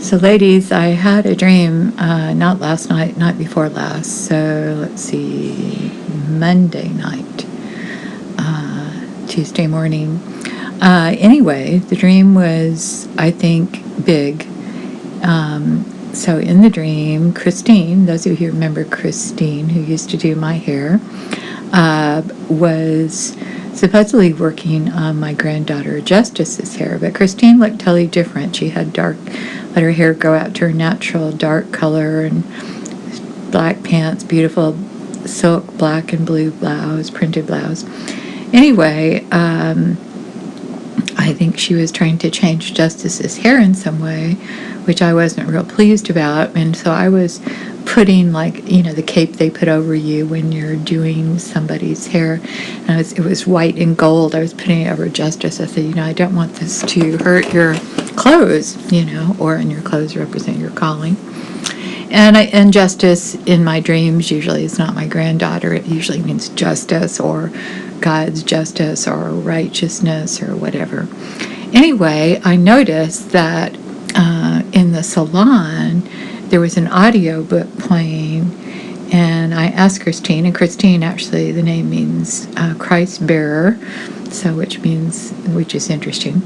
So, ladies, I had a dream, not last night, night before last. So, let's see, Monday night, Tuesday morning. Anyway, the dream was, I think, big. So, in the dream, Christine, those of you who remember Christine, who used to do my hair, was supposedly working on my granddaughter Justice's hair, but Christine looked totally different. She had let her hair go out to her natural dark color and black pants, beautiful silk black and blue blouse, printed blouse. Anyway, I think she was trying to change Justice's hair in some way, which I wasn't real pleased about, and so I was putting, like, the cape they put over you when you're doing somebody's hair, and it was white and gold. I was putting it over Justice. I said, I don't want this to hurt your clothes, or in your clothes represent your calling. And Justice in my dreams usually is not my granddaughter. It usually means justice or God's justice or righteousness or whatever. Anyway, I noticed that in the salon there was an audio book playing, and I asked Christine, and Christine, actually, the name means Christ bearer, so which is interesting.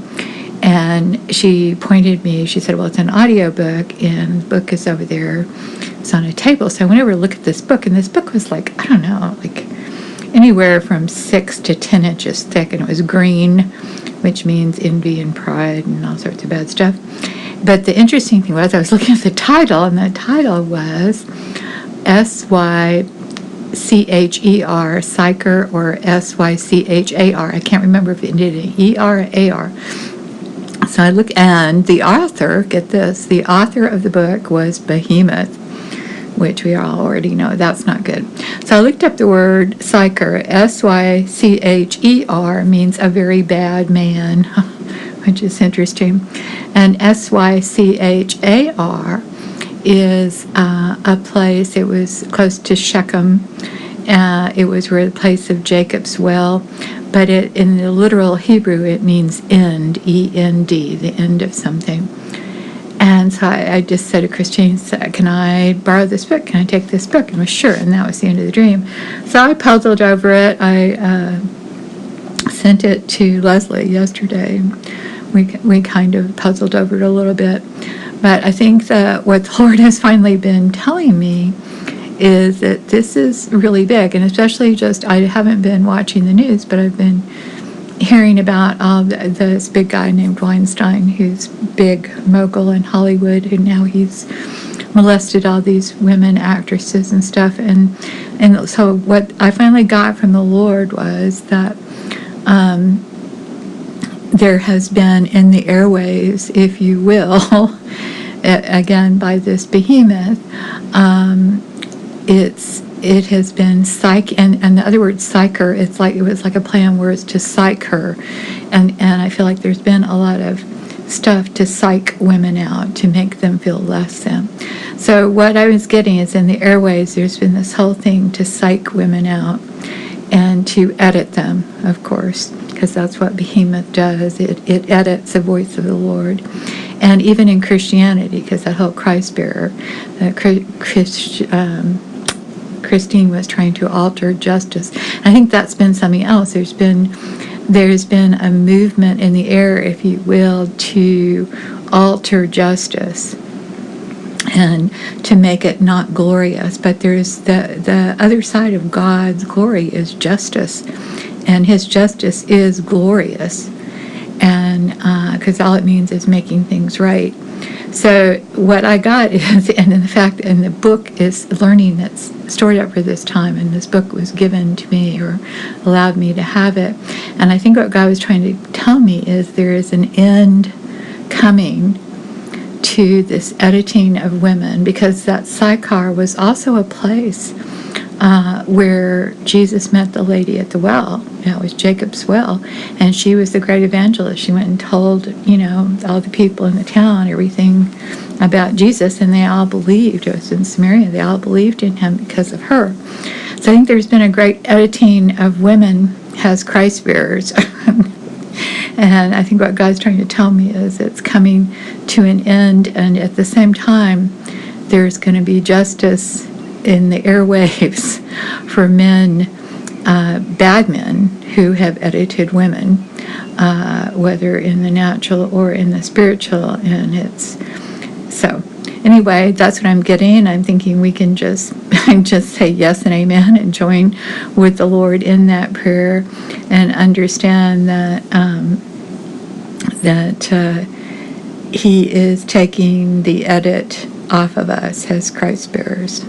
And she pointed me, she said, well, it's an audio book, and the book is over there. It's on a table. So I went over to look at this book, and this book was like, I don't know, like anywhere from 6 to 10 inches thick, and it was green, which means envy and pride and all sorts of bad stuff. But the interesting thing was I was looking at the title, and the title was Sycher, Sycher, or Sychar. I can't remember if it did an E-R or A-R. So I look, and the author, get this, the author of the book was Behemoth, which we all already know that's not good. So I looked up the word Sycher, Sycher, means a very bad man, which is interesting. And Sychar is a place, it was close to Shechem. It was where the place of Jacob's well. But in the literal Hebrew, it means end, E-N-D, the end of something. And so I just said to Christine, can I borrow this book? Can I take this book? And I was sure, and that was the end of the dream. So I puzzled over it. I sent it to Leslie yesterday. We kind of puzzled over it a little bit. But I think that what the Lord has finally been telling me is that this is really big, and especially I haven't been watching the news, but I've been hearing about this big guy named Weinstein, who's big mogul in Hollywood, and now he's molested all these women actresses and stuff. And so what I finally got from the Lord was that there has been in the airwaves, if you will, again by this behemoth, it has been and the other word Sycher, it was like a play on words to psych her, and I feel like there's been a lot of stuff to psych women out, to make them feel less than. So what I was getting is in the airways there's been this whole thing to psych women out and to edit them, of course, because that's what behemoth does. It edits the voice of the Lord. And even in Christianity, because that whole Christ bearer, Christine was trying to alter justice. I think that's been something else. There's been a movement in the air, if you will, to alter justice and to make it not glorious. But there's the other side of God's glory is justice, and His justice is glorious, and because all it means is making things right. So what I got is, and in fact, and the book is learning that's stored up for this time, and this book was given to me or allowed me to have it. And I think what God was trying to tell me is there is an end coming to this editing of women, because that Sychar was also a place where Jesus met the lady at the well. It was Jacob's well, and she was the great evangelist. She went and told, all the people in the town everything about Jesus, and they all believed. It was in Samaria. They all believed in Him because of her. So I think there's been a great editing of women as Christ bearers. And I think what God's trying to tell me is it's coming to an end, and at the same time, there's going to be justice in the airwaves for men, bad men, who have edited women, whether in the natural or in the spiritual. And it's so. Anyway, that's what I'm getting. I'm thinking we can just say yes and amen and join with the Lord in that prayer, and understand that He is taking the edit off of us as Christ bearers.